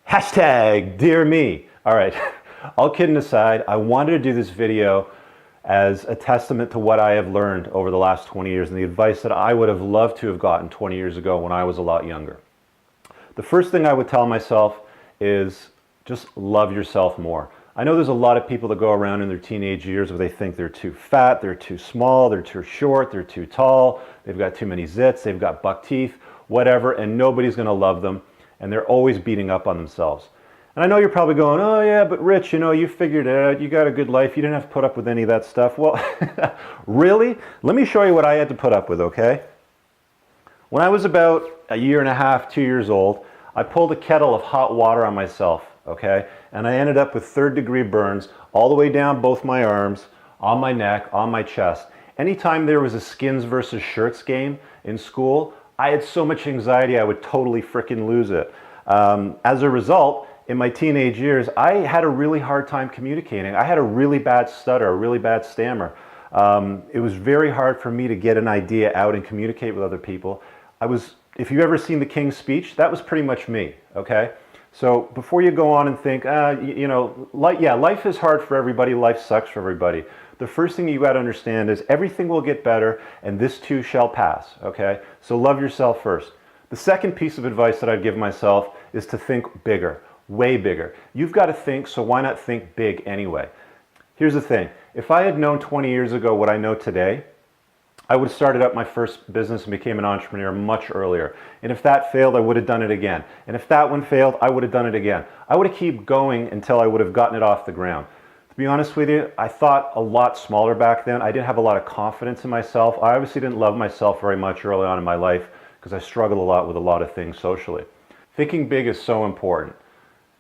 Hashtag dear me. All right, all kidding aside, I wanted to do this video as a testament to what I have learned over the last 20 years and the advice that I would have loved to have gotten 20 years ago when I was a lot younger. The first thing I would tell myself is just love yourself more. I know there's a lot of people that go around in their teenage years where they think they're too fat, they're too small, they're too short, they're too tall, they've got too many zits, they've got buck teeth, whatever, and nobody's going to love them, and they're always beating up on themselves. And I know you're probably going, oh yeah, but Rich, you know, you figured it out, you got a good life, you didn't have to put up with any of that stuff. Well, really? Let me show you what I had to put up with, okay? When I was about a year and a half, 2 years old, I pulled a kettle of hot water on myself, okay? And I ended up with third-degree burns all the way down both my arms, on my neck, on my chest. Anytime there was a skins versus shirts game in school, I had so much anxiety I would totally frickin' lose it. As a result, in my teenage years, I had a really hard time communicating. I had a really bad stutter, a really bad stammer. It was very hard for me to get an idea out and communicate with other people. If you've ever seen The King's Speech, that was pretty much me, okay? So before you go on and think, life is hard for everybody, life sucks for everybody. The first thing you got to understand is everything will get better and this too shall pass, okay? So love yourself first. The second piece of advice that I'd give myself is to think bigger, way bigger. You've got to think, so why not think big anyway? Here's the thing. If I had known 20 years ago what I know today, I would have started up my first business and became an entrepreneur much earlier. And if that failed, I would have done it again. And if that one failed, I would have done it again. I would have kept going until I would have gotten it off the ground. To be honest with you, I thought a lot smaller back then. I didn't have a lot of confidence in myself. I obviously didn't love myself very much early on in my life because I struggled a lot with a lot of things socially. Thinking big is so important.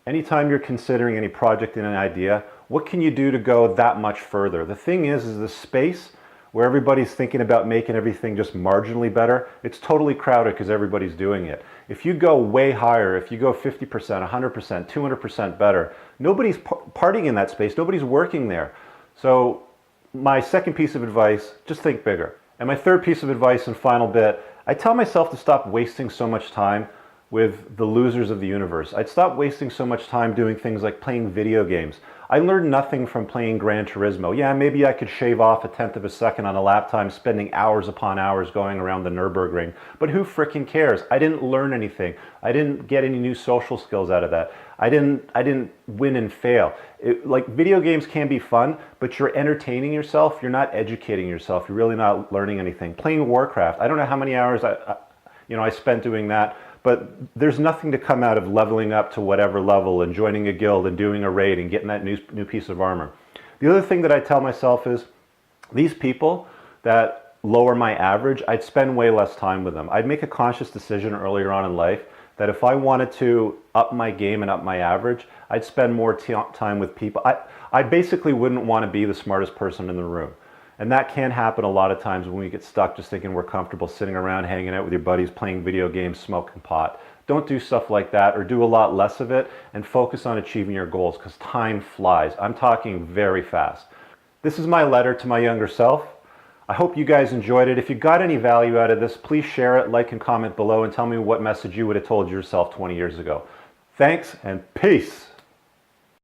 Anytime you're considering any project and an idea, what can you do to go that much further? The thing is the space where everybody's thinking about making everything just marginally better, it's totally crowded because everybody's doing it. If you go way higher, if you go 50%, 100%, 200% better, nobody's partying in that space, nobody's working there. So my second piece of advice, just think bigger. And my third piece of advice and final bit, I tell myself to stop wasting so much time with the losers of the universe. I'd stop wasting so much time doing things like playing video games. I learned nothing from playing Gran Turismo. Yeah, maybe I could shave off 1/10 of a second on a lap time spending hours upon hours going around the Nürburgring, but who frickin' cares? I didn't learn anything. I didn't get any new social skills out of that. I didn't win and fail. Like video games can be fun, but you're entertaining yourself, you're not educating yourself, you're really not learning anything. Playing Warcraft, I don't know how many hours I spent doing that, but there's nothing to come out of leveling up to whatever level and joining a guild and doing a raid and getting that new piece of armor. The other thing that I tell myself is these people that lower my average, I'd spend way less time with them. I'd make a conscious decision earlier on in life that if I wanted to up my game and up my average, I'd spend more time with people. I basically wouldn't want to be the smartest person in the room. And that can happen a lot of times when we get stuck just thinking we're comfortable sitting around hanging out with your buddies, playing video games, smoking pot. Don't do stuff like that, or do a lot less of it and focus on achieving your goals because time flies. I'm talking very fast. This is my letter to my younger self. I hope you guys enjoyed it. If you got any value out of this, please share it, like and comment below, and tell me what message you would have told yourself 20 years ago. Thanks and peace.